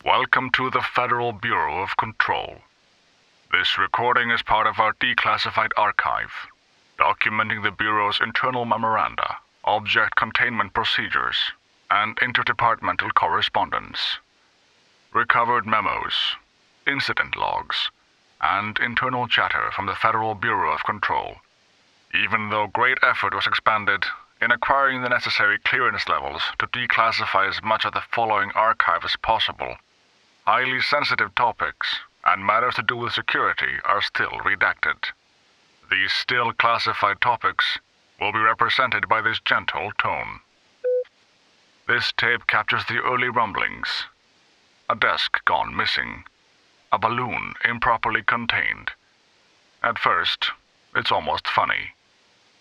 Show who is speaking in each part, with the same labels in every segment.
Speaker 1: Welcome to the Federal Bureau of Control. This recording is part of our declassified archive, documenting the Bureau's internal memoranda, object containment procedures, and interdepartmental correspondence. Recovered memos, incident logs, and internal chatter from the Federal Bureau of Control. Even though great effort was expended in acquiring the necessary clearance levels to declassify as much of the following archive as possible, highly sensitive topics and matters to do with security are still redacted. These still classified topics will be represented by this gentle tone. This tape captures the early rumblings. A desk gone missing. A balloon improperly contained. At first, it's almost funny.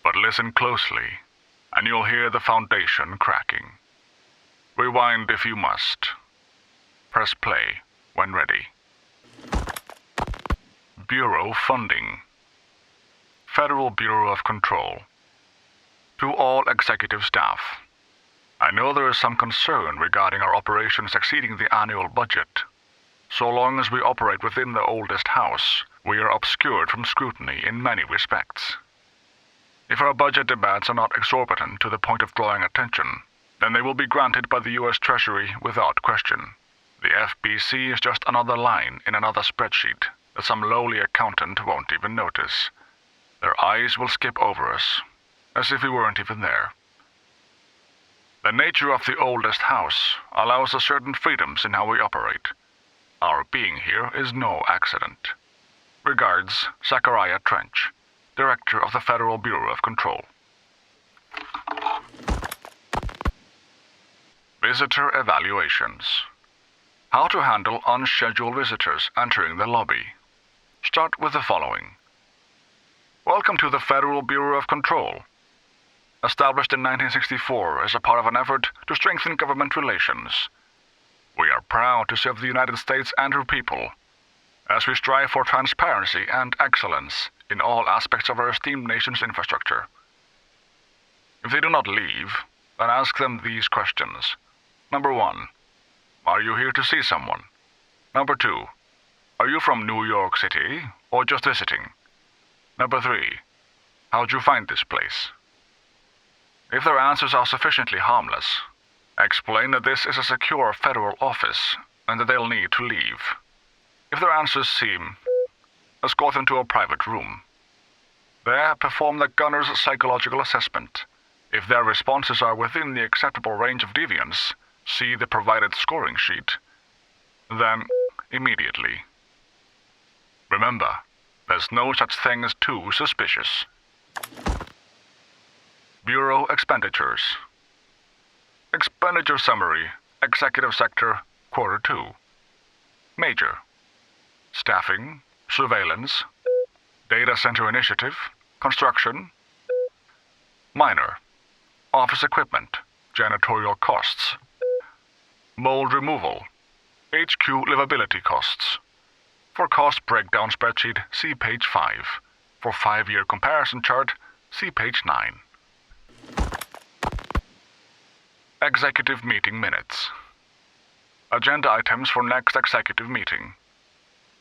Speaker 1: But listen closely, and you'll hear the foundation cracking. Rewind if you must. Press play when ready. Bureau funding. Federal Bureau of Control. To all executive staff, I know there is some concern regarding our operations exceeding the annual budget. So long as we operate within the oldest house, we are obscured from scrutiny in many respects. If our budget demands are not exorbitant to the point of drawing attention, then they will be granted by the U.S. Treasury without question. The FBC is just another line in another spreadsheet that some lowly accountant won't even notice. Their eyes will skip over us, as if we weren't even there. The nature of the oldest house allows us certain freedoms in how we operate. Our being here is no accident. Regards, Zachariah Trench, Director of the Federal Bureau of Control. Visitor evaluations. How to handle unscheduled visitors entering the lobby. Start with the following. Welcome to the Federal Bureau of Control. Established in 1964 as a part of an effort to strengthen government relations, we are proud to serve the United States and her people, as we strive for transparency and excellence in all aspects of our esteemed nation's infrastructure. If they do not leave, then ask them these questions. Number 1, are you here to see someone? Number 2, are you from New York City or just visiting? Number 3, how'd you find this place? If their answers are sufficiently harmless, explain that this is a secure federal office and that they'll need to leave. If their answers seem, escort them to a private room. There, perform the gunner's psychological assessment. If their responses are within the acceptable range of deviance, see the provided scoring sheet. Then, immediately. Remember, there's no such thing as too suspicious. Bureau expenditures. Expenditure summary, Executive Sector, Quarter 2. Major. Staffing, surveillance, data center initiative, construction. Minor. Office equipment, janitorial costs. Mold removal, HQ livability costs. For cost breakdown spreadsheet, see page 5. For 5-year comparison chart, see page 9. Executive meeting minutes. Agenda items for next executive meeting.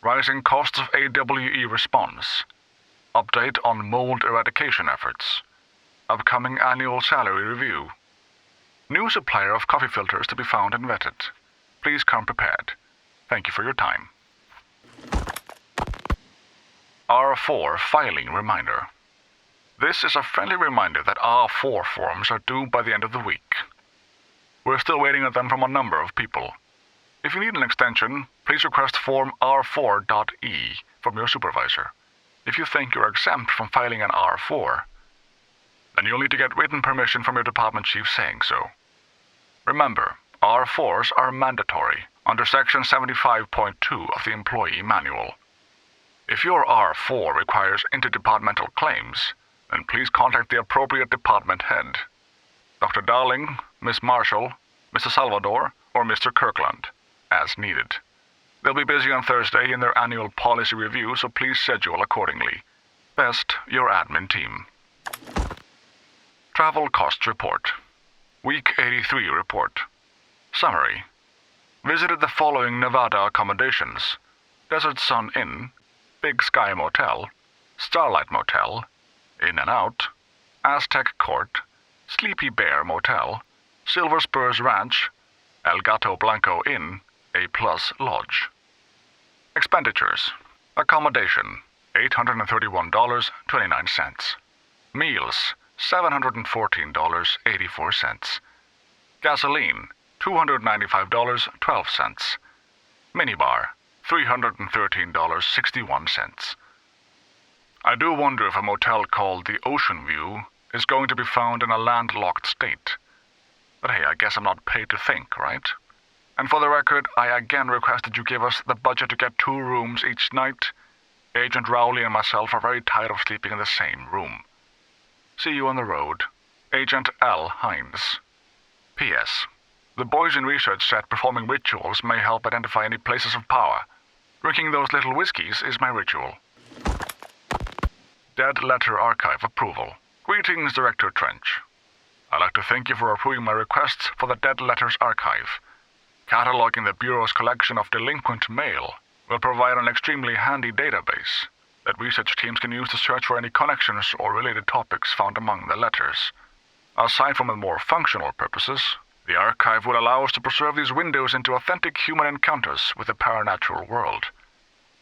Speaker 1: Rising costs of AWE response. Update on mold eradication efforts. Upcoming annual salary review. New supplier of coffee filters to be found and vetted. Please come prepared. Thank you for your time. R4 filing reminder. This is a friendly reminder that R4 forms are due by the end of the week. We're still waiting on them from a number of people. If you need an extension, please request form R4.E from your supervisor. If you think you're exempt from filing an R4, then you'll need to get written permission from your department chief saying so. Remember, R4s are mandatory under Section 75.2 of the Employee Manual. If your R4 requires interdepartmental claims, then please contact the appropriate department head. Dr. Darling, Miss Marshall, Mr. Salvador, or Mr. Kirkland, as needed. They'll be busy on Thursday in their annual policy review, so please schedule accordingly. Best, your admin team. Travel Costs Report. Week 83 Report. Summary. visited the following Nevada accommodations: Desert Sun Inn, Big Sky Motel, Starlight Motel, In and Out, Aztec Court, Sleepy Bear Motel, Silver Spurs Ranch, El Gato Blanco Inn, A+ Lodge. Expenditures: accommodation, $831.29. Meals, $714.84. Gasoline, $295.12. Minibar, $313.61. I do wonder if a motel called the Ocean View is going to be found in a landlocked state. But hey, I guess I'm not paid to think, right? And for the record, I again request that you give us the budget to get 2 rooms each night. Agent Rowley and myself are very tired of sleeping in the same room. See you on the road. Agent L. Hines. P.S. The boys in research said performing rituals may help identify any places of power. Drinking those little whiskeys is my ritual. Dead Letter Archive approval. Greetings, Director Trench. I'd like to thank you for approving my requests for the Dead Letters Archive. Cataloging the Bureau's collection of delinquent mail will provide an extremely handy database that research teams can use to search for any connections or related topics found among the letters. Aside from the more functional purposes, the archive will allow us to preserve these windows into authentic human encounters with the paranatural world.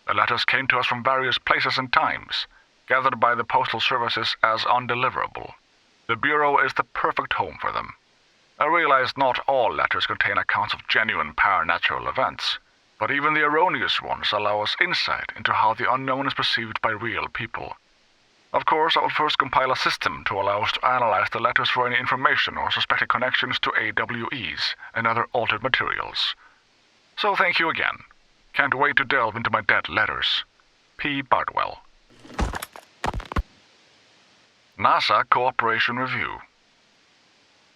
Speaker 1: The letters came to us from various places and times, gathered by the Postal Services as undeliverable. The Bureau is the perfect home for them. I realize not all letters contain accounts of genuine paranatural events, but even the erroneous ones allow us insight into how the unknown is perceived by real people. Of course, I will first compile a system to allow us to analyze the letters for any information or suspected connections to AWEs and other altered materials. So thank you again. Can't wait to delve into my dead letters. P. Bardwell. NASA Cooperation Review.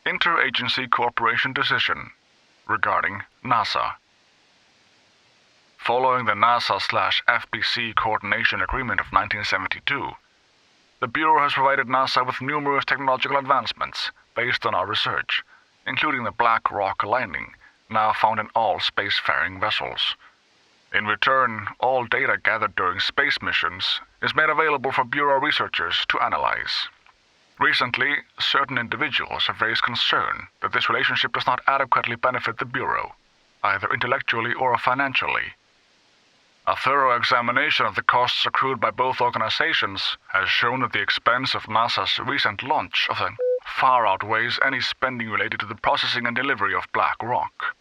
Speaker 1: Interagency Cooperation Decision regarding NASA. Following the NASA/FBC Coordination Agreement of 1972, the Bureau has provided NASA with numerous technological advancements based on our research, including the Black Rock Lightning, now found in all spacefaring vessels. In return, all data gathered during space missions is made available for Bureau researchers to analyze. Recently, certain individuals have raised concern that this relationship does not adequately benefit the Bureau, either intellectually or financially. A thorough examination of the costs accrued by both organizations has shown that the expense of NASA's recent launch of the far outweighs any spending related to the processing and delivery of black rock.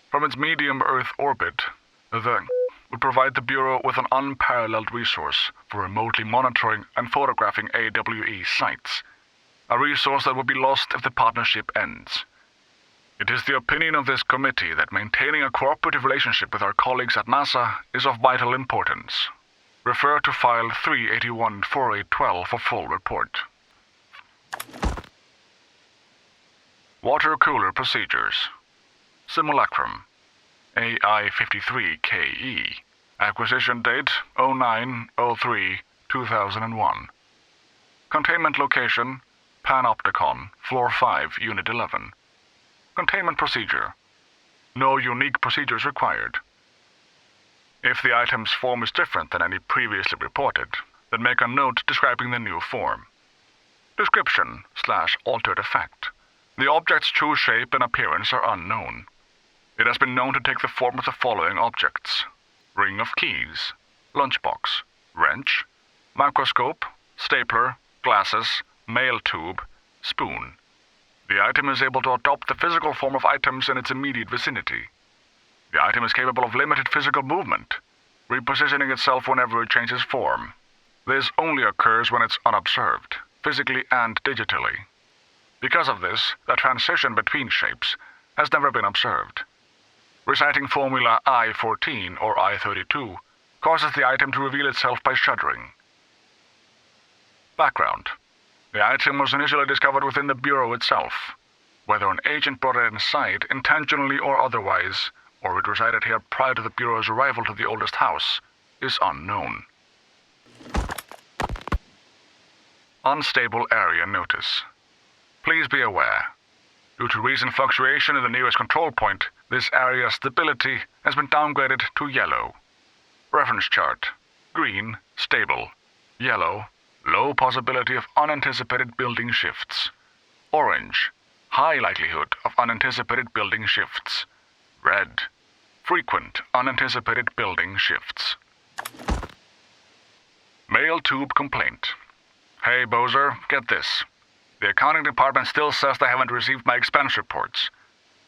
Speaker 1: From its medium Earth orbit, the would provide the Bureau with an unparalleled resource for remotely monitoring and photographing AWE sites, a resource that would be lost if the partnership ends. It is the opinion of this committee that maintaining a cooperative relationship with our colleagues at NASA is of vital importance. Refer to File 381-4812 for full report. Water Cooler Procedures. Simulacrum. AI-53KE. Acquisition date 09/03/2001. Containment location Panopticon, Floor 5, Unit 11. Containment procedure. No unique procedures required. If the item's form is different than any previously reported, then make a note describing the new form. Description/altered effect. The object's true shape and appearance are unknown. It has been known to take the form of the following objects: ring of keys, lunchbox, wrench, microscope, stapler, glasses, mail tube, spoon. The item is able to adopt the physical form of items in its immediate vicinity. The item is capable of limited physical movement, repositioning itself whenever it changes form. This only occurs when it's unobserved, physically and digitally. Because of this, the transition between shapes has never been observed. Reciting formula I-14 or I-32 causes the item to reveal itself by shuddering. Background. The item was initially discovered within the Bureau itself. Whether an agent brought it inside, intentionally or otherwise, or it resided here prior to the Bureau's arrival to the oldest house, is unknown. Unstable Area Notice. Please be aware. Due to recent fluctuation in the nearest control point, This area's stability has been downgraded to yellow. Reference chart. Green, stable. Yellow, low possibility of unanticipated building shifts. Orange, high likelihood of unanticipated building shifts. Red, frequent unanticipated building shifts. Mail tube complaint. Hey, Bozer, get this. The accounting department still says they haven't received my expense reports.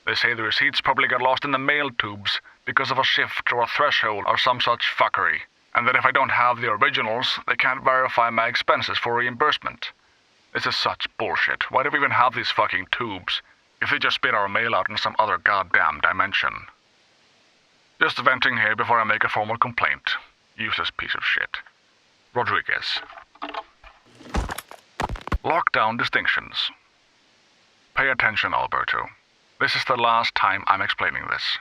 Speaker 1: They say the receipts probably got lost in the mail tubes because of a shift or a threshold or some such fuckery, and that if I don't have the originals, they can't verify my expenses for reimbursement. This is such bullshit. Why do we even have these fucking tubes if they just spit our mail out in some other goddamn dimension? Just venting here before I make a formal complaint. Useless piece of shit. Rodriguez. Lockdown distinctions. Pay attention, Alberto. This is the last time I'm explaining this.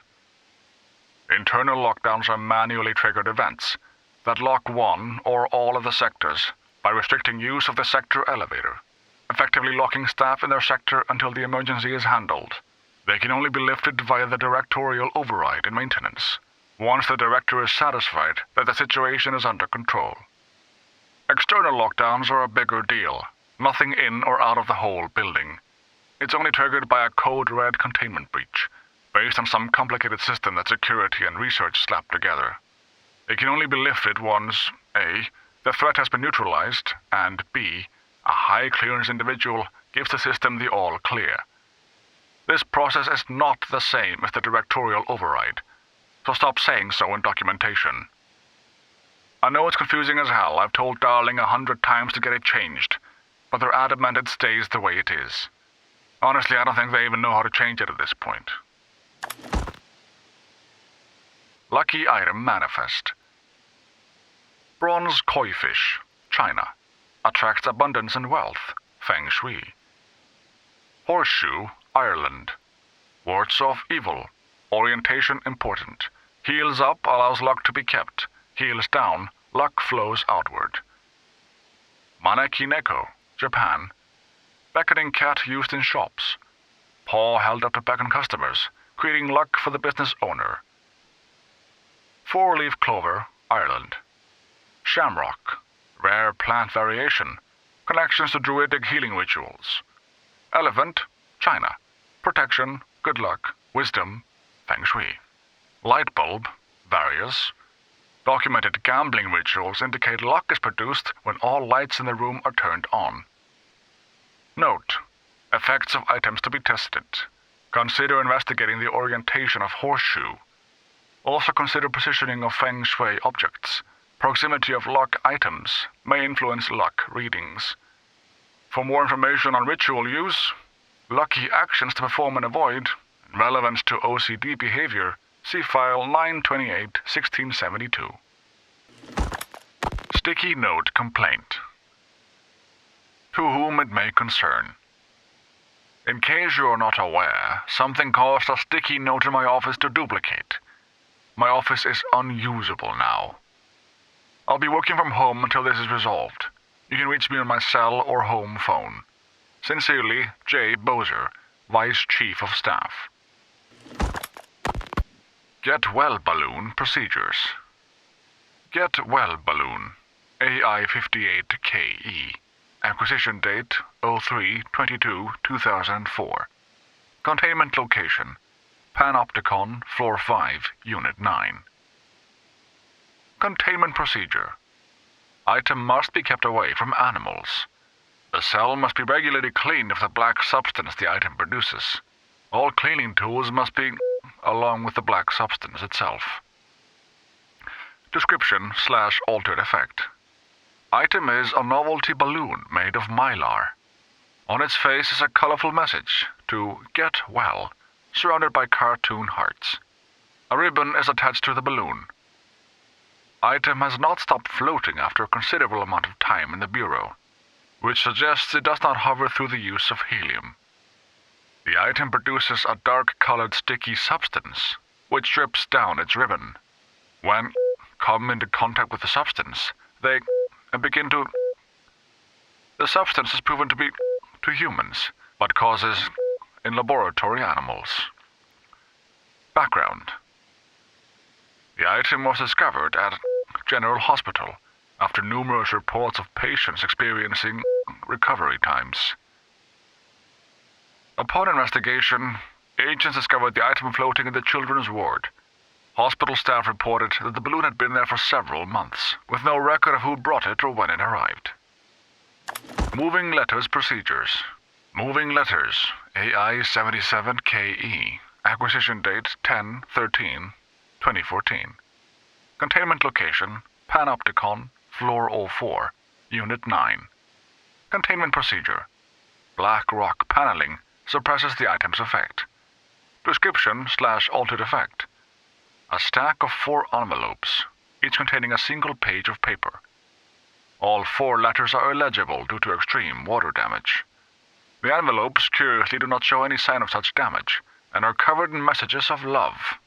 Speaker 1: Internal lockdowns are manually triggered events that lock one or all of the sectors by restricting use of the sector elevator, effectively locking staff in their sector until the emergency is handled. They can only be lifted via the directorial override in maintenance, once the director is satisfied that the situation is under control. External lockdowns are a bigger deal. Nothing in or out of the whole building. It's only triggered by a code red containment breach, based on some complicated system that security and research slapped together. It can only be lifted once A, the threat has been neutralized, and B, a high clearance individual gives the system the all clear. This process is not the same as the directorial override, so stop saying so in documentation. I know it's confusing as hell. I've told Darling 100 times to get it changed, but they're adamant it stays the way it is. Honestly, I don't think they even know how to change it at this point. Lucky item manifest. Bronze koi fish, China. Attracts abundance and wealth, Feng Shui. Horseshoe, Ireland. Wards off evil. Orientation important. Heels up allows luck to be kept. Heels down, luck flows outward. Maneki Neko, Japan. Beckoning cat used in shops. Paw held up to beckon customers, creating luck for the business owner. Four-leaf clover, Ireland. Shamrock, rare plant variation. Connections to druidic healing rituals. Elephant, China. Protection, good luck, wisdom, Feng Shui. Light bulb, various. Documented gambling rituals indicate luck is produced when all lights in the room are turned on. Note: effects of items to be tested. Consider investigating the orientation of horseshoe. Also consider positioning of Feng Shui objects. Proximity of luck items may influence luck readings. For more information on ritual use, lucky actions to perform and avoid, and relevance to OCD behavior, see file 928-1672. Sticky note complaint. To whom it may concern. In case you are not aware, something caused a sticky note in my office to duplicate. My office is unusable now. I'll be working from home until this is resolved. You can reach me on my cell or home phone. Sincerely, J. Bozer, Vice Chief of Staff. Get Well Balloon Procedures. Get Well Balloon, AI-58KE. Acquisition date 03-22-2004. Containment location: Panopticon, Floor 5, Unit 9. Containment procedure. Item must be kept away from animals. The cell must be regularly cleaned of the black substance the item produces. All cleaning tools must be along with the black substance itself. Description/altered effect. Item is a novelty balloon made of mylar. On its face is a colorful message to get well, surrounded by cartoon hearts. A ribbon is attached to the balloon. Item has not stopped floating after a considerable amount of time in the bureau, which suggests it does not hover through the use of helium. The item produces a dark-colored sticky substance, which drips down its ribbon. When come into contact with the substance, they begin to... The substance is proven to be to humans, but causes in laboratory animals. Background. The item was discovered at General Hospital after numerous reports of patients experiencing recovery times. Upon investigation, agents discovered the item floating in the children's ward. Hospital staff reported that the balloon had been there for several months, with no record of who brought it or when it arrived. Moving Letters Procedures. Moving Letters, AI-77KE. Acquisition date 10/13/2014. Containment location, Panopticon, Floor 04, Unit 9. Containment procedure. Black rock paneling suppresses the item's effect. Description/altered effect. A stack of 4 envelopes, each containing a single page of paper. All 4 letters are illegible due to extreme water damage. The envelopes, curiously, do not show any sign of such damage, and are covered in messages of love.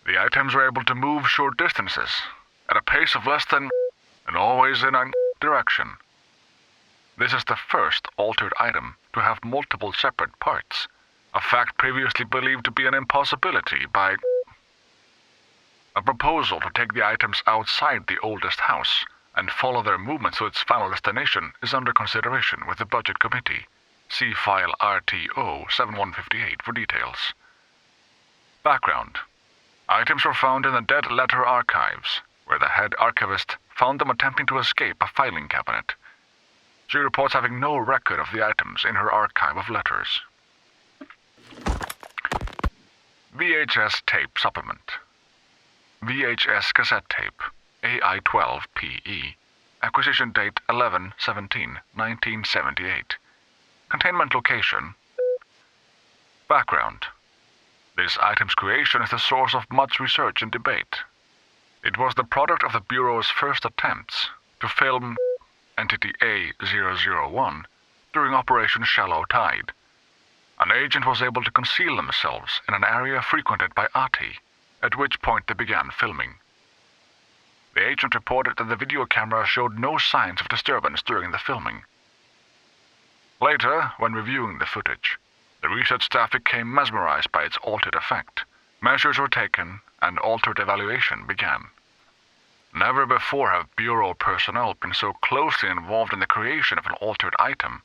Speaker 1: The items are able to move short distances, at a pace of less than, and always in a direction. This is the first altered item to have multiple separate parts, a fact previously believed to be an impossibility by a proposal to take the items outside the oldest house and follow their movement to its final destination is under consideration with the Budget Committee. See file RTO 7158 for details. Background. Items were found in the Dead Letter Archives, where the head archivist found them attempting to escape a filing cabinet. She reports having no record of the items in her archive of letters. VHS tape supplement. VHS cassette tape, AI-12PE. Acquisition date 11/17/1978. Containment location. Background. This item's creation is the source of much research and debate. It was the product of the Bureau's first attempts to film Entity A001 during Operation Shallow Tide. An agent was able to conceal themselves in an area frequented by Ahti, at which point they began filming. The agent reported that the video camera showed no signs of disturbance during the filming. Later, when reviewing the footage, the research staff became mesmerized by its altered effect. Measures were taken, and altered evaluation began. Never before have Bureau personnel been so closely involved in the creation of an altered item.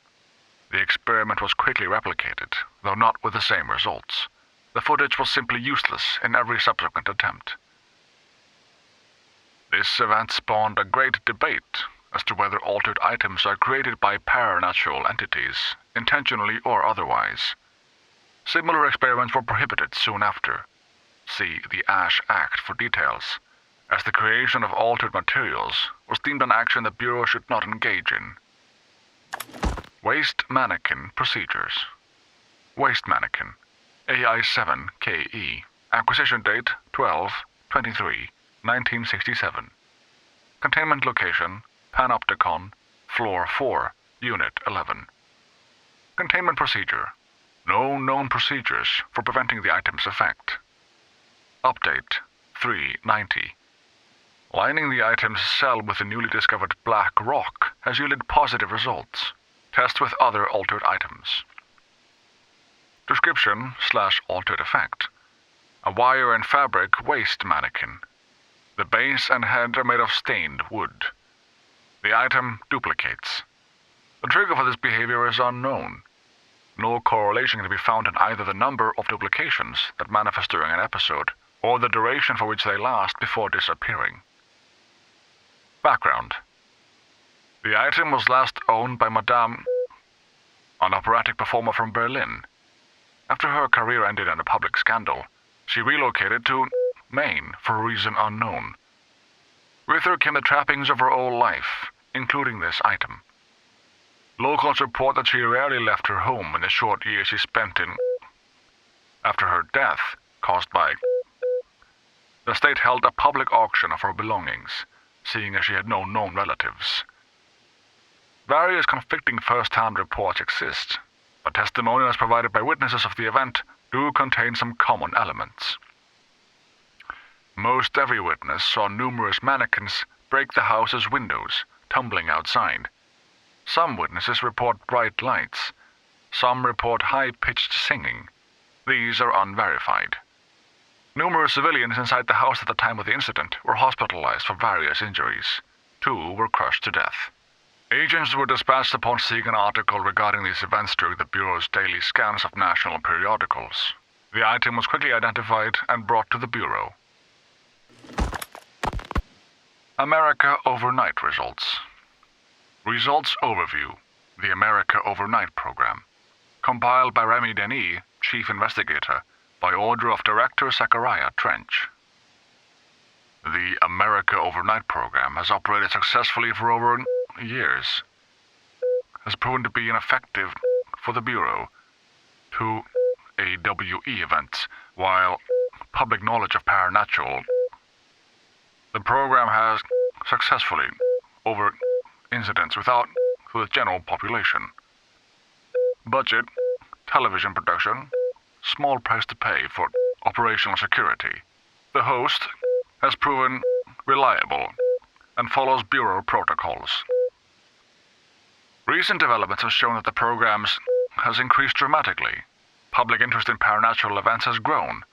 Speaker 1: The experiment was quickly replicated, though not with the same results. The footage was simply useless in every subsequent attempt. This event spawned a great debate as to whether altered items are created by paranatural entities, intentionally or otherwise. Similar experiments were prohibited soon after. See the Ash Act for details, as the creation of altered materials was deemed an action the Bureau should not engage in. Waste Mannequin Procedures. Waste Mannequin, AI-7KE. Acquisition date 12/23/1967. Containment location, Panopticon, Floor 4, Unit 11. Containment procedure. No known procedures for preventing the item's effect. Update 390. Lining the item's cell with the newly discovered black rock has yielded positive results. Test with other altered items. Description/altered effect. A wire and fabric waste mannequin. The base and head are made of stained wood. The item duplicates. The trigger for this behavior is unknown. No correlation can be found in either the number of duplications that manifest during an episode or the duration for which they last before disappearing. Background. The item was last owned by Madame, an operatic performer from Berlin. After her career ended in a public scandal, she relocated to Maine for a reason unknown. With her came the trappings of her old life, including this item. Locals report that she rarely left her home in the short years she spent in. After her death, caused by, the state held a public auction of her belongings, seeing as she had no known relatives. Various conflicting first-hand reports exist, but testimonials provided by witnesses of the event do contain some common elements. Most every witness saw numerous mannequins break the house's windows, tumbling outside. Some witnesses report bright lights. Some report high-pitched singing. These are unverified. Numerous civilians inside the house at the time of the incident were hospitalized for various injuries. 2 were crushed to death. Agents were dispatched upon seeing an article regarding these events during the Bureau's daily scans of national periodicals. The item was quickly identified and brought to the Bureau. America Overnight Results. Results Overview. The America Overnight Program. Compiled by Remy Denis, Chief Investigator, by order of Director Zachariah Trench. The America Overnight Program has operated successfully for over years. Has proven to be ineffective for the Bureau to AWE events, while public knowledge of paranatural. The program has successfully over incidents without the general population. Budget, television production, small price to pay for operational security. The host has proven reliable and follows Bureau protocols. Recent developments have shown that the program has increased dramatically. Public interest in paranatural events has grown,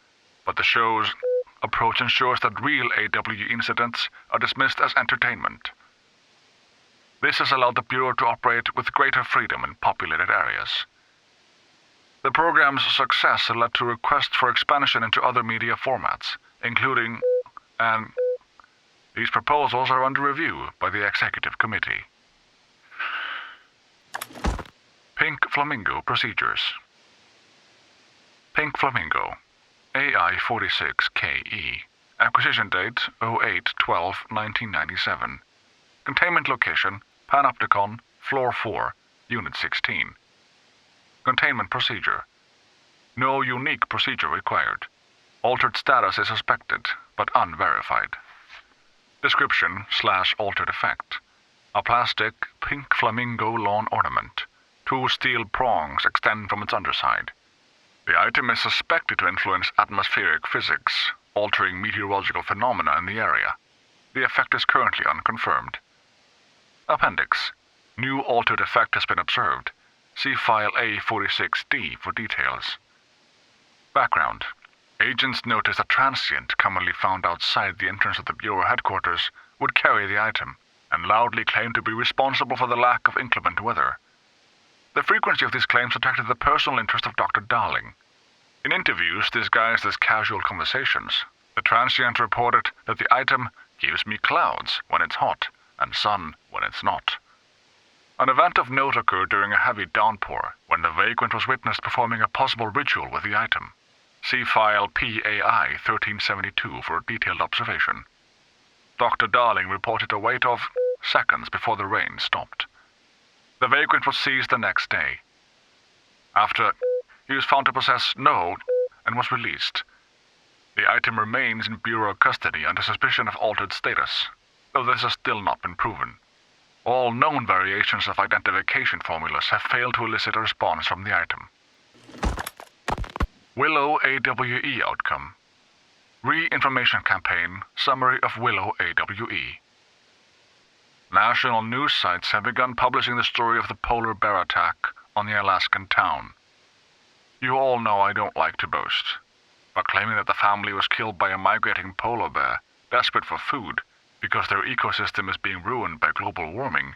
Speaker 1: but the show's approach ensures that real AWE incidents are dismissed as entertainment. This has allowed the Bureau to operate with greater freedom in populated areas. The program's success has led to requests for expansion into other media formats, including, and these proposals are under review by the Executive Committee. Pink Flamingo Procedures. Pink Flamingo, AI-46KE, acquisition date 08-12-1997, containment location Panopticon, Floor 4, Unit 16. Containment procedure. No unique procedure required. Altered status is suspected, but unverified. Description/altered effect. A plastic pink flamingo lawn ornament. 2 steel prongs extend from its underside. The item is suspected to influence atmospheric physics, altering meteorological phenomena in the area. The effect is currently unconfirmed. Appendix. New altered effect has been observed. See file A46D for details. Background. Agents noticed a transient commonly found outside the entrance of the Bureau headquarters would carry the item, and loudly claimed to be responsible for the lack of inclement weather. The frequency of these claims attracted the personal interest of Dr. Darling. In interviews disguised as casual conversations, the transient reported that the item gives me clouds when it's hot and sun when it's not. An event of note occurred during a heavy downpour when the vagrant was witnessed performing a possible ritual with the item. See file PAI 1372 for a detailed observation. Dr. Darling reported a wait of seconds before the rain stopped. The vagrant was seized the next day. After, he was found to possess no and was released. The item remains in Bureau custody under suspicion of altered status, though this has still not been proven. All known variations of identification formulas have failed to elicit a response from the item. Willow AWE outcome. Re-information campaign summary of Willow AWE. National news sites have begun publishing the story of the polar bear attack on the Alaskan town. You all know I don't like to boast, but claiming that the family was killed by a migrating polar bear, desperate for food, because their ecosystem is being ruined by global warming,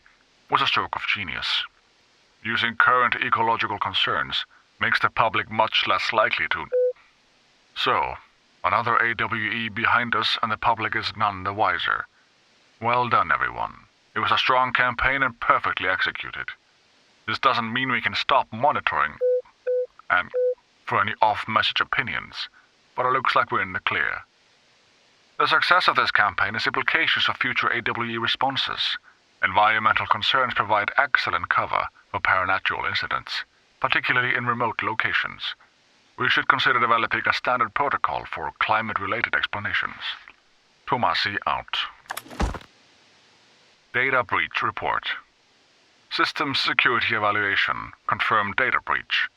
Speaker 1: was a stroke of genius. Using current ecological concerns makes the public much less likely to. So, another AWE behind us and the public is none the wiser. Well done, everyone. It was a strong campaign and perfectly executed. This doesn't mean we can stop monitoring and for any off-message opinions, but it looks like we're in the clear. The success of this campaign is implications for future AWE responses. Environmental concerns provide excellent cover for paranatural incidents, particularly in remote locations. We should consider developing a standard protocol for climate-related explanations. Tomasi out. Data breach report. Systems security evaluation confirmed data breach.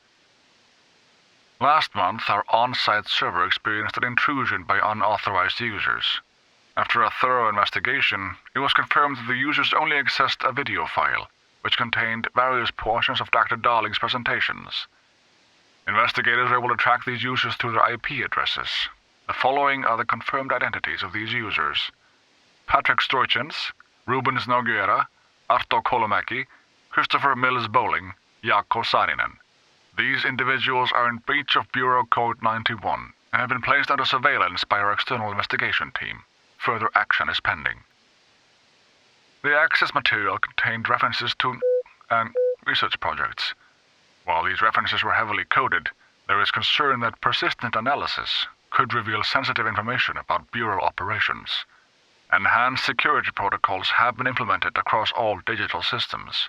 Speaker 1: Last month, our on-site server experienced an intrusion by unauthorized users. After a thorough investigation, it was confirmed that the users only accessed a video file, which contained various portions of Dr. Darling's presentations. Investigators were able to track these users through their IP addresses. The following are the confirmed identities of these users: Patrick Stoichens, Rubens Nogueira, Arto Kolomäki, Christopher Mills Bowling, Jaakko Saarinen. These individuals are in breach of Bureau Code 91 and have been placed under surveillance by our external investigation team. Further action is pending. The access material contained references to and research projects. While these references were heavily coded, there is concern that persistent analysis could reveal sensitive information about Bureau operations. Enhanced security protocols have been implemented across all digital systems.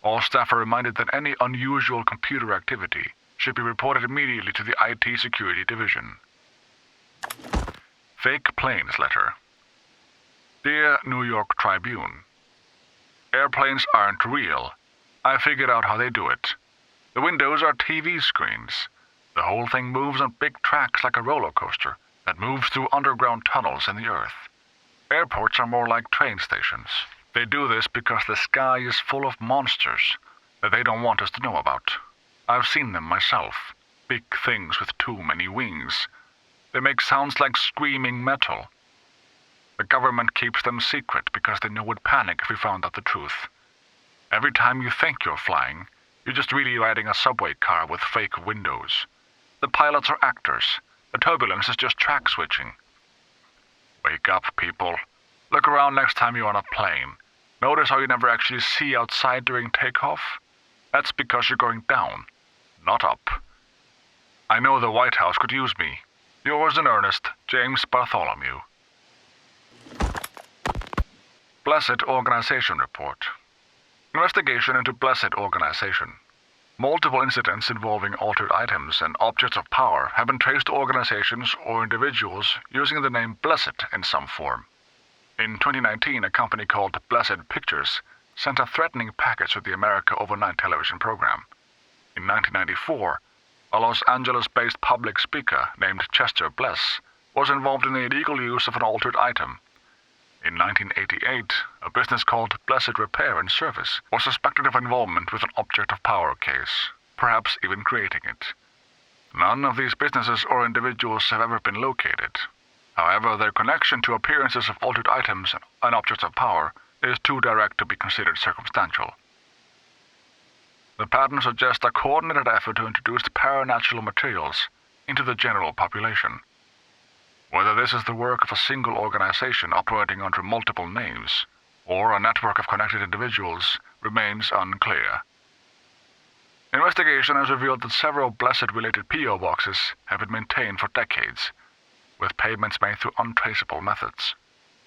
Speaker 1: All staff are reminded that any unusual computer activity should be reported immediately to the IT Security Division. Fake Planes Letter. Dear New York Tribune, airplanes aren't real. I figured out how they do it. The windows are TV screens. The whole thing moves on big tracks like a roller coaster that moves through underground tunnels in the earth. Airports are more like train stations. They do this because the sky is full of monsters that they don't want us to know about. I've seen them myself. Big things with too many wings. They make sounds like screaming metal. The government keeps them secret because they know we'd panic if we found out the truth. Every time you think you're flying, you're just really riding a subway car with fake windows. The pilots are actors. The turbulence is just track switching. Wake up, people. Look around next time you're on a plane. Notice how you never actually see outside during takeoff? That's because you're going down, not up. I know the White House could use me. Yours in earnest, James Bartholomew. Blessed Organization Report. Investigation into Blessed Organization. Multiple incidents involving altered items and objects of power have been traced to organizations or individuals using the name Blessed in some form. In 2019, a company called Blessed Pictures sent a threatening package to the America Overnight television program. In 1994, a Los Angeles-based public speaker named Chester Bless was involved in the illegal use of an altered item. In 1988, a business called Blessed Repair and Service was suspected of involvement with an object of power case, perhaps even creating it. None of these businesses or individuals have ever been located. However, their connection to appearances of altered items and objects of power is too direct to be considered circumstantial. The pattern suggests a coordinated effort to introduce paranatural materials into the general population. Whether this is the work of a single organization operating under multiple names, or a network of connected individuals, remains unclear. Investigation has revealed that several Blessed-related P.O. boxes have been maintained for decades, with payments made through untraceable methods.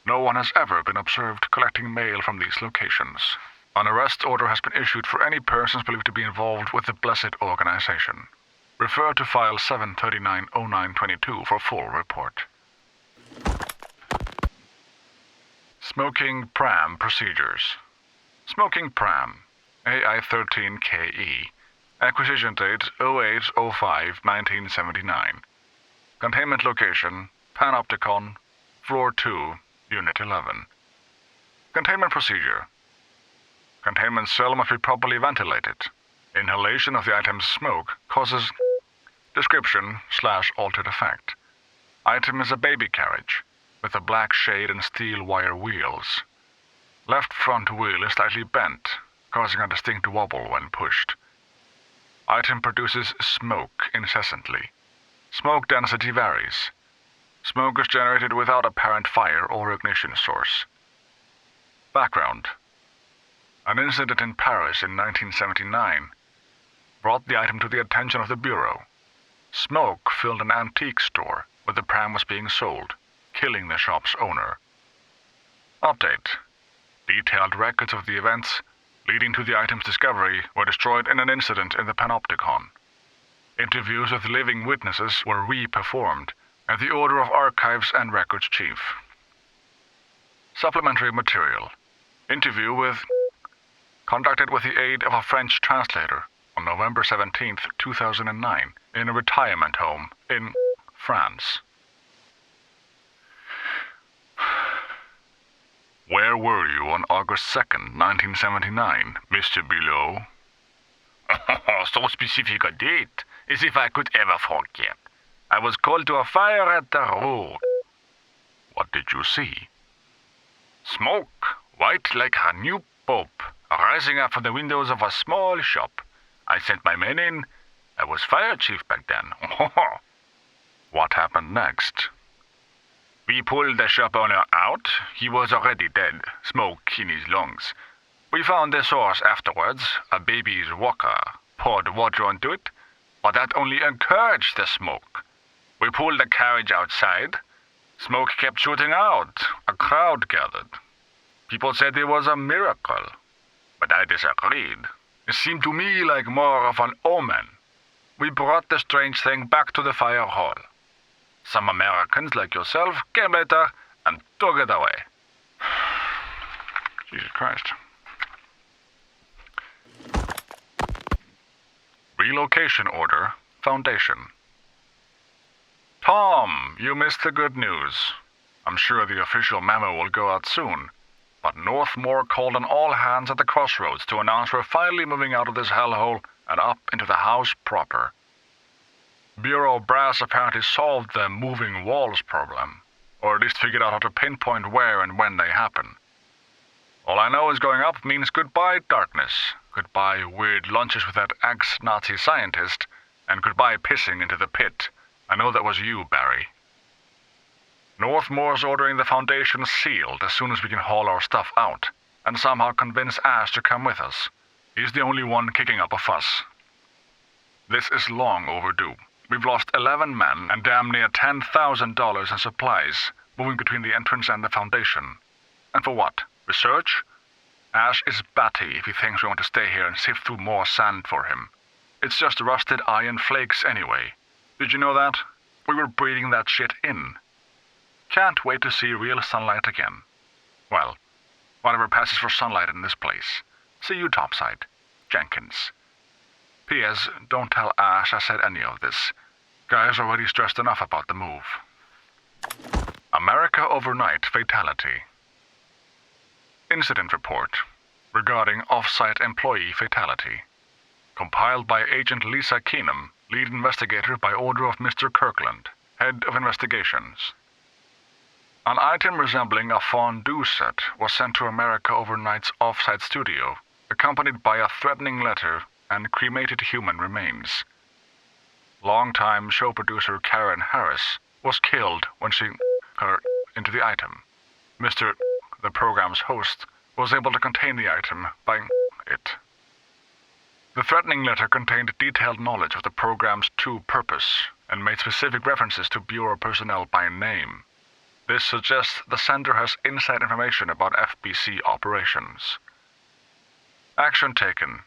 Speaker 1: No one has ever been observed collecting mail from these locations. An arrest order has been issued for any persons believed to be involved with the Blessed Organization. Refer to File 7390922 for full report. Smoking Pram Procedures. Smoking Pram, AI-13KE. Acquisition date 08-05-1979. Containment location, Panopticon, Floor 2, Unit 11. Containment procedure. Containment cell must be properly ventilated. Inhalation of the item's smoke causes description/altered effect. Item is a baby carriage with a black shade and steel wire wheels. Left front wheel is slightly bent, causing a distinct wobble when pushed. Item produces smoke incessantly. Smoke density varies. Smoke is generated without apparent fire or ignition source. Background. An incident in Paris in 1979 brought the item to the attention of the Bureau. Smoke filled an antique store where the pram was being sold, killing the shop's owner. Update. Detailed records of the events leading to the item's discovery were destroyed in an incident in the Panopticon. Interviews with living witnesses were re-performed at the order of Archives and Records Chief. Supplementary material. Interview conducted with the aid of a French translator on November 17, 2009, in a retirement home in France. Where were you on August 2nd, 1979, Mr. Below?
Speaker 2: So specific a date, as if I could ever forget.
Speaker 1: I was called to a fire at the Roux. What did you see? Smoke, white like a new pope, rising up from the windows of a small shop. I sent my men in. I was fire chief back then. What happened next? We pulled the shop owner out. He was already dead, smoke in his lungs. We found the source afterwards, a baby's walker. Poured water onto it, but that only encouraged the smoke. We pulled the carriage outside. Smoke kept shooting out. A crowd gathered. People said it was a miracle, but I disagreed. It seemed to me like more of an omen. We brought the strange thing back to the fire hall. Some Americans like yourself came later and took it away. Jesus Christ. Relocation order, Foundation. Tom, you missed the good news. I'm sure the official memo will go out soon, but Northmore called on all hands at the crossroads to announce we're finally moving out of this hellhole and up into the house proper. Bureau brass apparently solved the moving walls problem, or at least figured out how to pinpoint where and when they happen. All I know is going up means goodbye darkness, goodbye weird lunches with that ex-Nazi scientist, and goodbye pissing into the pit. I know that was you, Barry. Northmore's ordering the Foundation sealed as soon as we can haul our stuff out, and somehow convince Ash to come with us. He's the only one kicking up a fuss. This is long overdue. We've lost 11 men and damn near $10,000 in supplies, moving between the entrance and the Foundation. And for what? Research? Ash is batty if he thinks we want to stay here and sift through more sand for him. It's just rusted iron flakes anyway. Did you know that? We were breathing that shit in. Can't wait to see real sunlight again. Well, whatever passes for sunlight in this place. See you topside. Jenkins. P.S. Don't tell Ash I said any of this. Guy's already stressed enough about the move. America Overnight Fatality. Incident report regarding off-site employee fatality. Compiled by Agent Lisa Keenum, lead investigator by order of Mr. Kirkland, head of investigations. An item resembling a fondue set was sent to America Overnight's off-site studio, accompanied by a threatening letter and cremated human remains. Longtime show producer Karen Harris was killed when she her into the item. Mr. the program's host was able to contain the item by it. The threatening letter contained detailed knowledge of the program's true purpose and made specific references to Bureau personnel by name. This suggests the sender has inside information about FBC operations. Action taken.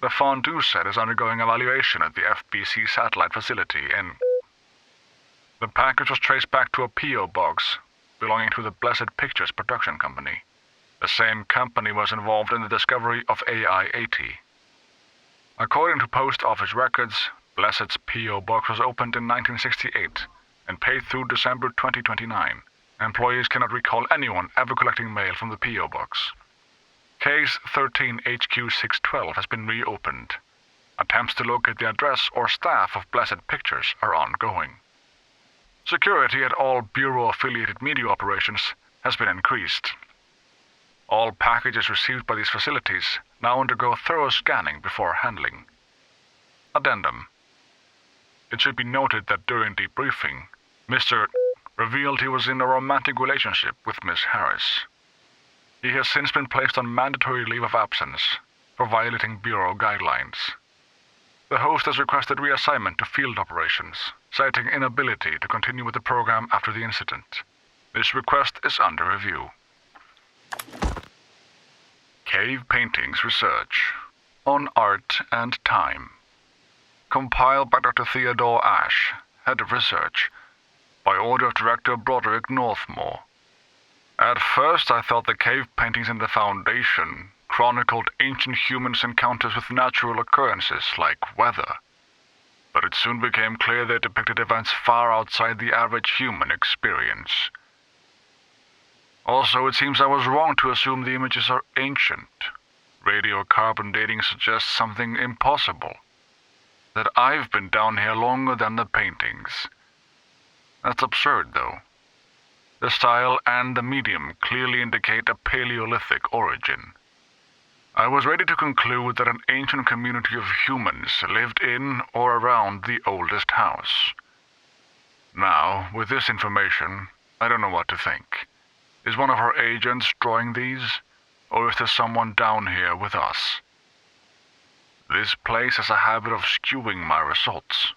Speaker 1: The fondue set is undergoing evaluation at the FBC satellite facility in... The package was traced back to a P.O. box belonging to the Blessed Pictures production company. The same company was involved in the discovery of AI-80. According to post office records, Blessed's P.O. box was opened in 1968 and paid through December 2029. Employees cannot recall anyone ever collecting mail from the P.O. box. Case 13HQ612 has been reopened. Attempts to locate the address or staff of Blessed Pictures are ongoing. Security at all Bureau-affiliated media operations has been increased. All packages received by these facilities now undergo thorough scanning before handling. Addendum. It should be noted that during debriefing, Mr. revealed he was in a romantic relationship with Miss Harris. He has since been placed on mandatory leave of absence for violating Bureau guidelines. The host has requested reassignment to field operations, citing inability to continue with the program after the incident. This request is under review. Cave Paintings Research on Art and Time. Compiled by Dr. Theodore Ash, Head of Research, by order of Director Broderick Northmore. At first I thought the cave paintings in the Foundation chronicled ancient humans' encounters with natural occurrences like weather, but it soon became clear they depicted events far outside the average human experience. Also, it seems I was wrong to assume the images are ancient. Radiocarbon dating suggests something impossible. that I've been down here longer than the paintings. That's absurd, though. The style and the medium clearly indicate a Paleolithic origin. I was ready to conclude that an ancient community of humans lived in or around the oldest house. Now, with this information, I don't know what to think. Is one of our agents drawing these, or is there someone down here with us? This place has a habit of skewing my results,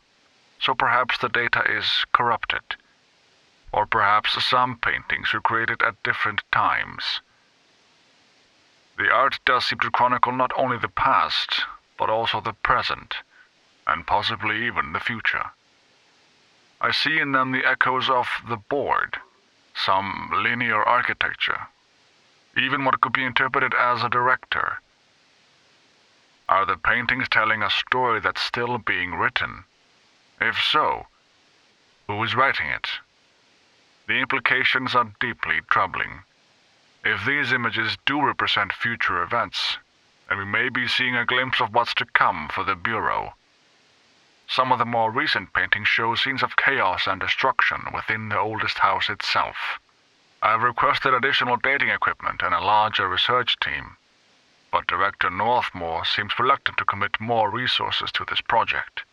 Speaker 1: so perhaps the data is corrupted. Or perhaps some paintings were created at different times. The art does seem to chronicle not only the past, but also the present, and possibly even the future. I see in them the echoes of the board, some linear architecture, even what could be interpreted as a director. Are the paintings telling a story that's still being written? If so, who is writing it? The implications are deeply troubling. If these images do represent future events, then we may be seeing a glimpse of what's to come for the Bureau. Some of the more recent paintings show scenes of chaos and destruction within the oldest house itself. I have requested additional dating equipment and a larger research team, but Director Northmore seems reluctant to commit more resources to this project.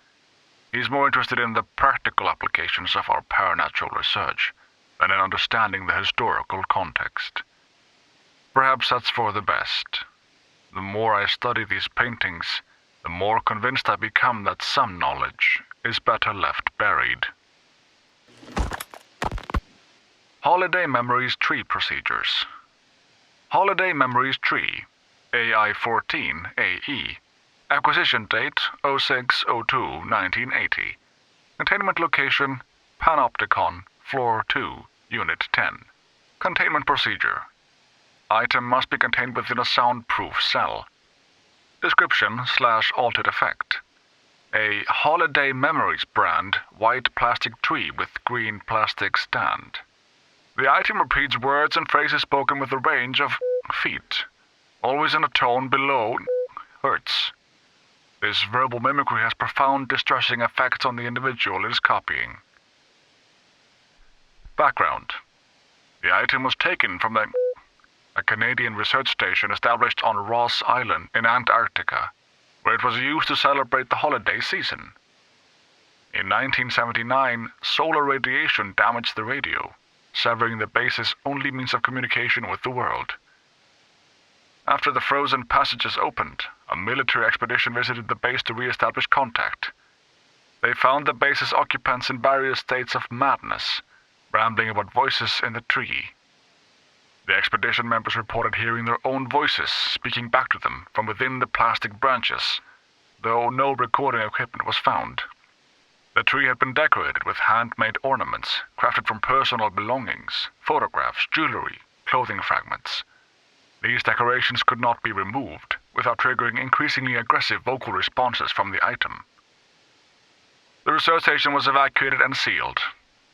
Speaker 1: He's more interested in the practical applications of our paranatural research than in understanding the historical context. Perhaps that's for the best. The more I study these paintings, the more convinced I become that some knowledge is better left buried. Holiday Memories Tree Procedures. Holiday Memories Tree, AI-14-AE. Acquisition date 06/02/1980. Containment location Panopticon, Floor 2, Unit 10. Containment procedure. Item must be contained within a soundproof cell. Description/altered effect. A Holiday Memories brand white plastic tree with green plastic stand. The item repeats words and phrases spoken with a range of feet, always in a tone below hertz. This verbal mimicry has profound distressing effects on the individual it is copying. Background. The item was taken from a Canadian research station established on Ross Island in Antarctica, where it was used to celebrate the holiday season. In 1979, solar radiation damaged the radio, severing the base's only means of communication with the world. After the frozen passages opened, a military expedition visited the base to re-establish contact. They found the base's occupants in various states of madness, rambling about voices in the tree. The expedition members reported hearing their own voices speaking back to them from within the plastic branches, though no recording equipment was found. The tree had been decorated with handmade ornaments crafted from personal belongings, photographs, jewelry, clothing fragments. These decorations could not be removed without triggering increasingly aggressive vocal responses from the item. The research station was evacuated and sealed.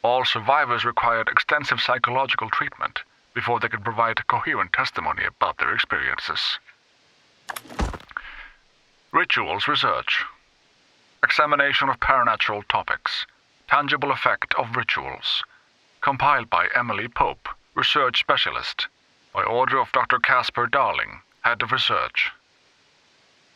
Speaker 1: All survivors required extensive psychological treatment before they could provide coherent testimony about their experiences. Rituals Research. Examination of paranatural topics. Tangible effect of rituals. Compiled by Emily Pope, Research Specialist. By order of Dr. Casper Darling, Head of Research.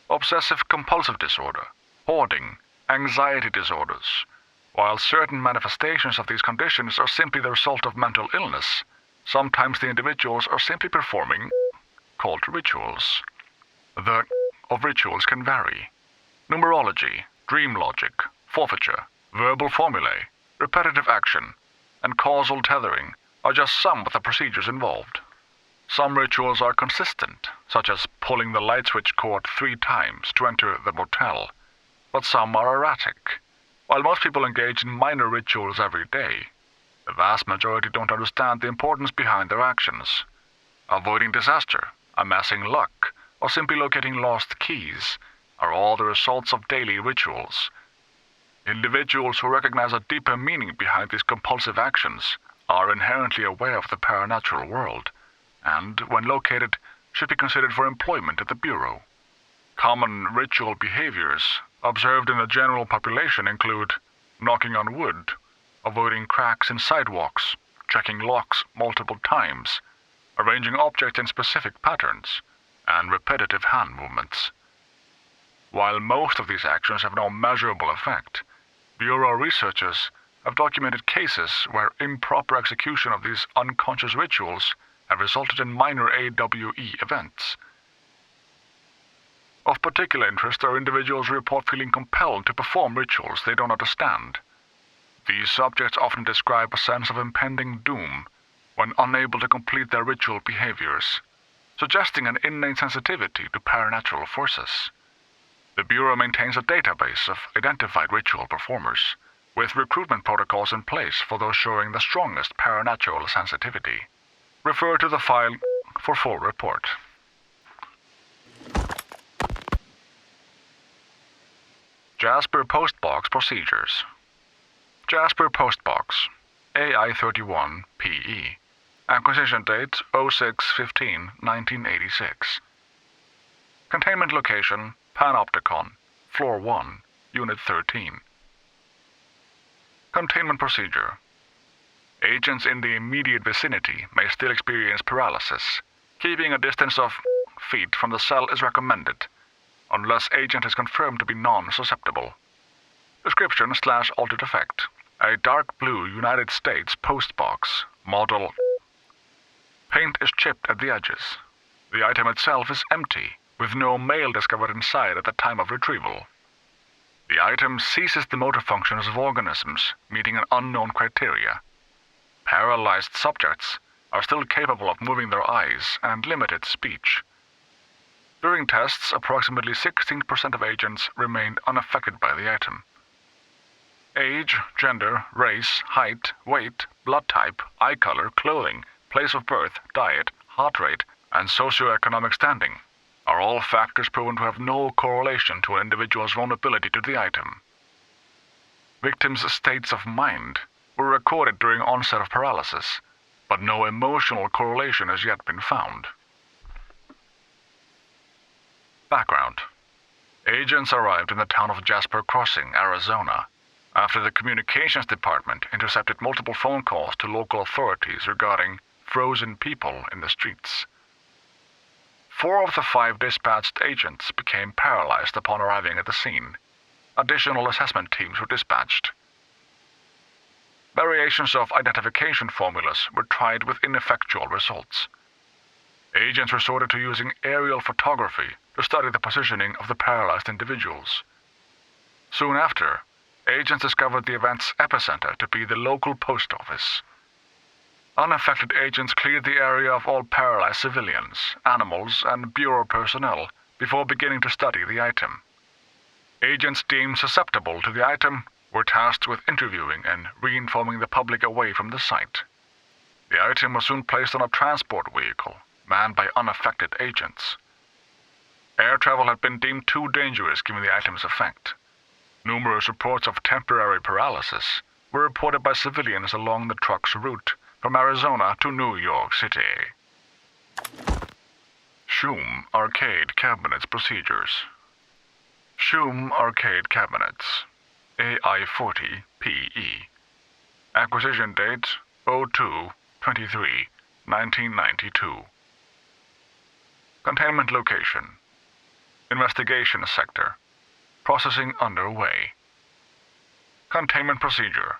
Speaker 1: Obsessive-compulsive disorder. Hoarding. Anxiety disorders. While certain manifestations of these conditions are simply the result of mental illness, sometimes the individuals are simply performing called rituals. The of rituals can vary. Numerology, dream logic, forfeiture, verbal formulae, repetitive action, and causal tethering are just some of the procedures involved. Some rituals are consistent, such as pulling the light switch cord 3 times to enter the motel, but some are erratic. While most people engage in minor rituals every day, the vast majority don't understand the importance behind their actions. Avoiding disaster, amassing luck, or simply locating lost keys are all the results of daily rituals. Individuals who recognize a deeper meaning behind these compulsive actions are inherently aware of the paranatural world, and, when located, should be considered for employment at the Bureau. Common ritual behaviors observed in the general population include knocking on wood, avoiding cracks in sidewalks, checking locks multiple times, arranging objects in specific patterns, and repetitive hand movements. While most of these actions have no measurable effect, Bureau researchers have documented cases where improper execution of these unconscious rituals have resulted in minor AWE events. Of particular interest are individuals who report feeling compelled to perform rituals they don't understand. These subjects often describe a sense of impending doom when unable to complete their ritual behaviors, suggesting an innate sensitivity to paranatural forces. The Bureau maintains a database of identified ritual performers, with recruitment protocols in place for those showing the strongest paranatural sensitivity. Refer to the file for full report. Jasper Postbox Procedures. Jasper Postbox, AI31PE. Acquisition date 06/15/1986. Containment location Panopticon, Floor 1, Unit 13. Containment procedure. Agents in the immediate vicinity may still experience paralysis. Keeping a distance of feet from the cell is recommended, unless agent is confirmed to be non-susceptible. Description/altered effect. A dark blue United States postbox, model. Paint is chipped at the edges. The item itself is empty, with no mail discovered inside at the time of retrieval. The item ceases the motor functions of organisms meeting an unknown criteria. Paralyzed subjects are still capable of moving their eyes and limited speech. During tests, approximately 16% of agents remained unaffected by the item. Age, gender, race, height, weight, blood type, eye color, clothing, place of birth, diet, heart rate, and socioeconomic standing are all factors proven to have no correlation to an individual's vulnerability to the item. Victims' states of mind were recorded during onset of paralysis, but no emotional correlation has yet been found. Background. Agents arrived in the town of Jasper Crossing, Arizona, after the communications department intercepted multiple phone calls to local authorities regarding frozen people in the streets. 4 of the 5 dispatched agents became paralyzed upon arriving at the scene. Additional assessment teams were dispatched. Variations of identification formulas were tried with ineffectual results. Agents resorted to using aerial photography to study the positioning of the paralyzed individuals. Soon after, agents discovered the event's epicenter to be the local post office. Unaffected agents cleared the area of all paralyzed civilians, animals, and Bureau personnel before beginning to study the item. Agents deemed susceptible to the item were tasked with interviewing and re-informing the public away from the site. The item was soon placed on a transport vehicle, manned by unaffected agents. Air travel had been deemed too dangerous given the item's effect. Numerous reports of temporary paralysis were reported by civilians along the truck's route from Arizona to New York City. Shum Arcade Cabinets Procedures. Shum Arcade Cabinets, AI40PE. Acquisition date 02/23/1992. Containment location Investigation sector. Processing underway. Containment procedure.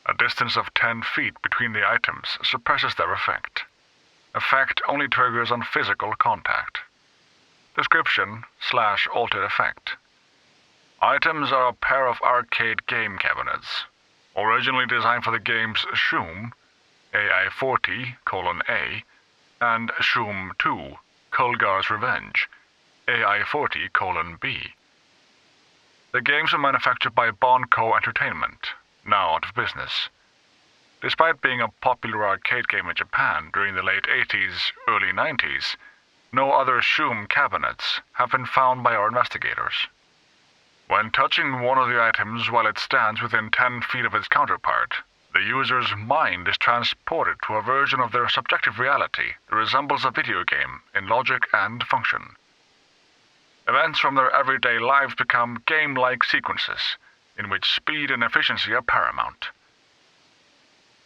Speaker 1: A distance of 10 feet between the items suppresses their effect. Effect only triggers on physical contact. Description/altered effect. Items are a pair of arcade game cabinets, originally designed for the games Shum, AI40:A, and Shum 2, Kolgar's Revenge, AI40:B. The games were manufactured by Bonco Entertainment, now out of business. Despite being a popular arcade game in Japan during the late 80s, early 90s, no other Shum cabinets have been found by our investigators. When touching one of the items while it stands within 10 feet of its counterpart, the user's mind is transported to a version of their subjective reality that resembles a video game in logic and function. Events from their everyday lives become game-like sequences, in which speed and efficiency are paramount.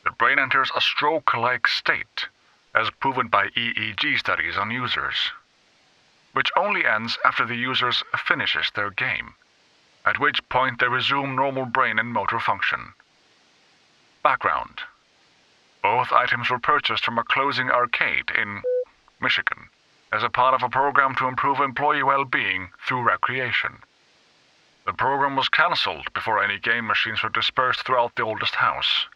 Speaker 1: The brain enters a stroke-like state, as proven by EEG studies on users, which only ends after the users finishes their game, at which point they resume normal brain and motor function. Background: both items were purchased from a closing arcade in Michigan as a part of a program to improve employee well-being through recreation. The program was cancelled before any game machines were dispersed throughout the oldest house,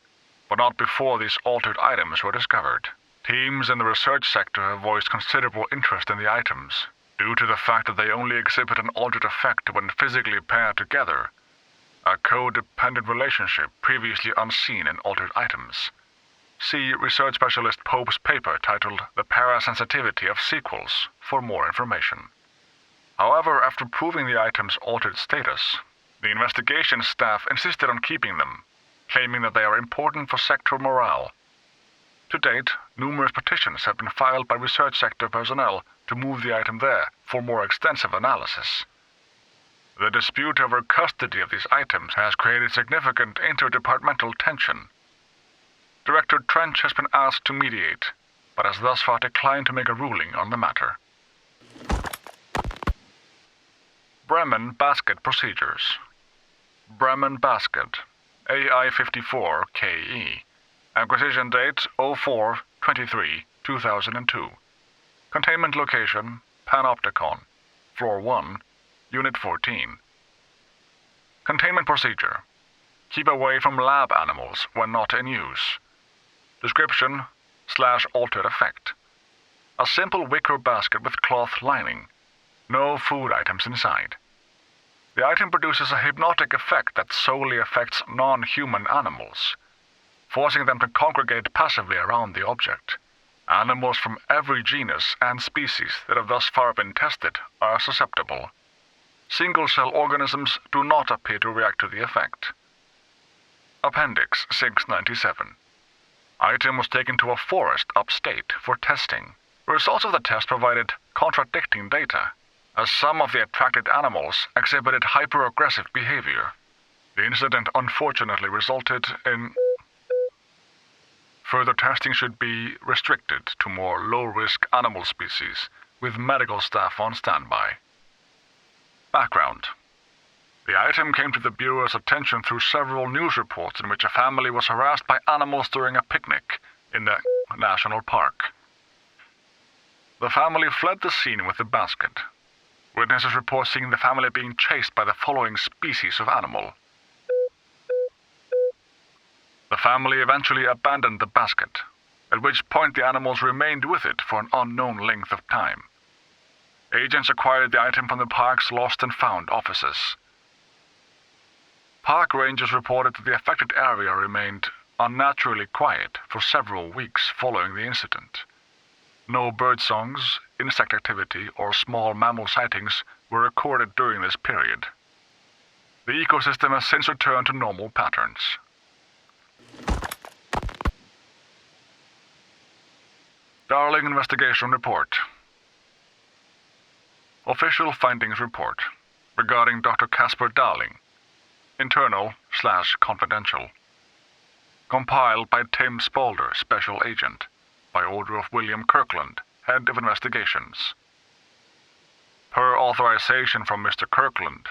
Speaker 1: but not before these altered items were discovered. Teams in the research sector have voiced considerable interest in the items, due to the fact that they only exhibit an altered effect when physically paired together, a codependent relationship previously unseen in altered items. See research specialist Pope's paper titled The Parasensitivity of Sequels for more information. However, after proving the item's altered status, the investigation staff insisted on keeping them, claiming that they are important for sector morale. To date, numerous petitions have been filed by research sector personnel to move the item there for more extensive analysis. The dispute over custody of these items has created significant interdepartmental tension. Director Trench has been asked to mediate, but has thus far declined to make a ruling on the matter. Bremen Basket Procedures. Bremen Basket, AI-54KE. Acquisition date 04/23/2002. Containment location Panopticon, Floor 1, Unit 14. Containment procedure: keep away from lab animals when not in use. Description / altered effect: a simple wicker basket with cloth lining. No food items inside. The item produces a hypnotic effect that solely affects non-human animals, forcing them to congregate passively around the object. Animals from every genus and species that have thus far been tested are susceptible. Single-cell organisms do not appear to react to the effect. Appendix 697. Item was taken to a forest upstate for testing. Results of the test provided contradicting data, as some of the attracted animals exhibited hyper-aggressive behavior. The incident unfortunately resulted in further testing should be restricted to more low-risk animal species, with medical staff on standby. Background: the item came to the Bureau's attention through several news reports in which a family was harassed by animals during a picnic in the national park. The family fled the scene with the basket. Witnesses report seeing the family being chased by the following species of animal. The family eventually abandoned the basket, at which point the animals remained with it for an unknown length of time. Agents acquired the item from the park's lost and found offices. Park rangers reported that the affected area remained unnaturally quiet for several weeks following the incident. No bird songs, insect activity, or small mammal sightings were recorded during this period. The ecosystem has since returned to normal patterns. Darling Investigation Report. Official Findings Report regarding Dr. Casper Darling. Internal/confidential. Compiled by Tim Spaulding, Special Agent, by order of William Kirkland, Head of Investigations. Per authorization from Mr. Kirkland,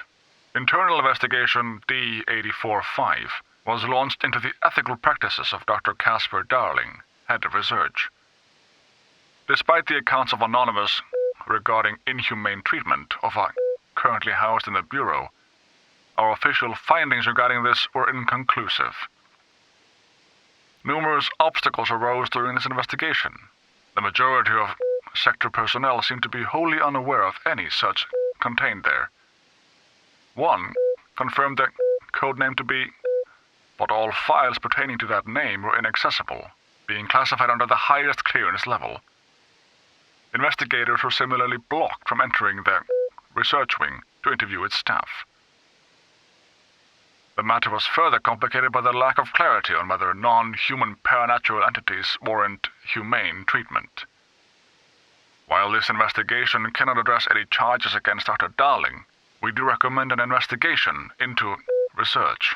Speaker 1: Internal Investigation D-84-5 was launched into the ethical practices of Dr. Casper Darling, Head of Research. Despite the accounts of Anonymous regarding inhumane treatment of a currently housed in the Bureau, our official findings regarding this were inconclusive. Numerous obstacles arose during this investigation. The majority of sector personnel seemed to be wholly unaware of any such contained there. One confirmed the codename to be, but all files pertaining to that name were inaccessible, being classified under the highest clearance level. Investigators were similarly blocked from entering the research wing to interview its staff. The matter was further complicated by the lack of clarity on whether non-human paranatural entities warrant humane treatment. While this investigation cannot address any charges against Dr. Darling, we do recommend an investigation into research.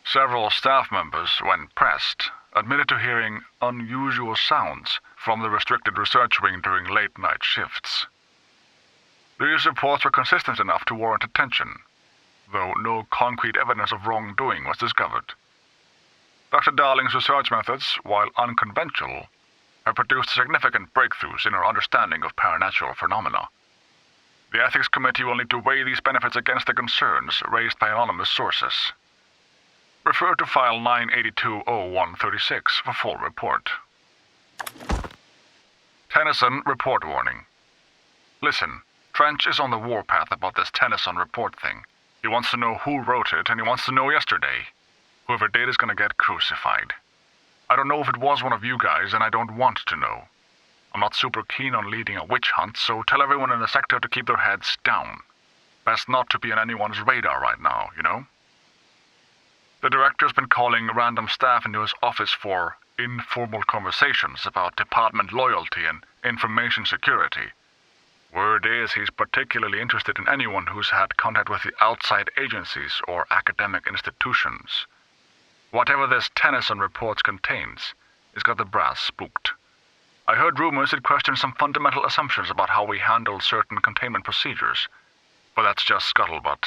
Speaker 1: Several staff members, when pressed, admitted to hearing unusual sounds from the restricted research wing during late-night shifts. These reports were consistent enough to warrant attention, though no concrete evidence of wrongdoing was discovered. Dr. Darling's research methods, while unconventional, have produced significant breakthroughs in our understanding of paranatural phenomena. The Ethics Committee will need to weigh these benefits against the concerns raised by anonymous sources. Refer to File 982-0136 for full report. Tennyson Report Warning. Listen, Trench is on the warpath about this Tennyson report thing. He wants to know who wrote it, and he wants to know yesterday. Whoever did is gonna get crucified. I don't know if it was one of you guys, and I don't want to know. I'm not super keen on leading a witch hunt, so tell everyone in the sector to keep their heads down. Best not to be on anyone's radar right now, you know? The director's been calling random staff into his office for informal conversations about department loyalty and information security. Word is he's particularly interested in anyone who's had contact with the outside agencies or academic institutions. Whatever this Tennyson report contains, it's got the brass spooked. I heard rumors it questions some fundamental assumptions about how we handle certain containment procedures, but that's just scuttlebutt.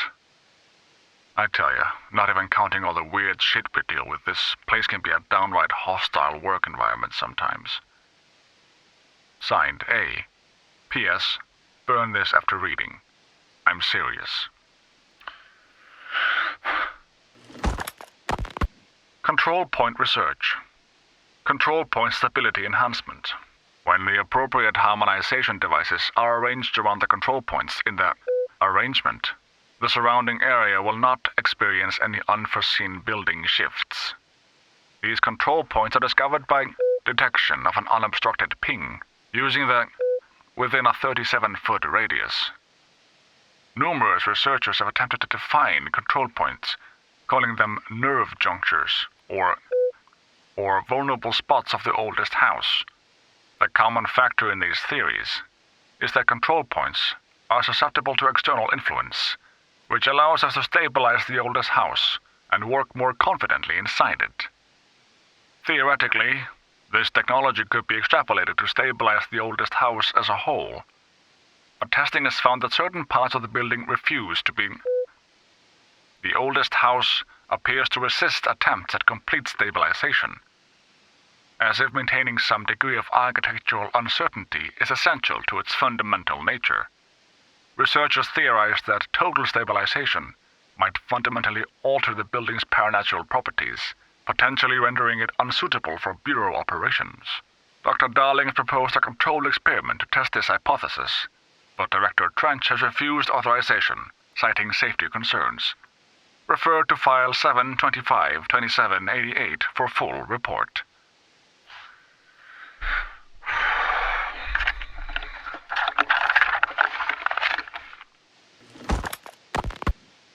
Speaker 1: I tell ya, not even counting all the weird shit we deal with, this place can be a downright hostile work environment sometimes. Signed, A. P.S. Burn this after reading. I'm serious. Control Point Research. Control Point Stability Enhancement. When the appropriate harmonization devices are arranged around the control points in the arrangement, the surrounding area will not experience any unforeseen building shifts. These control points are discovered by detection of an unobstructed ping using the within a 37-foot radius. Numerous researchers have attempted to define control points, calling them nerve junctures or vulnerable spots of the oldest house. The common factor in these theories is that control points are susceptible to external influence, which allows us to stabilize the oldest house and work more confidently inside it. Theoretically, this technology could be extrapolated to stabilize the oldest house as a whole, but testing has found that certain parts of the building refuse to be. The oldest house appears to resist attempts at complete stabilization, as if maintaining some degree of architectural uncertainty is essential to its fundamental nature. Researchers theorize that total stabilization might fundamentally alter the building's paranatural properties, potentially rendering it unsuitable for Bureau operations. Dr. Darling has proposed a controlled experiment to test this hypothesis, but Director Trench has refused authorization, citing safety concerns. Refer to File 725-2788 for full report.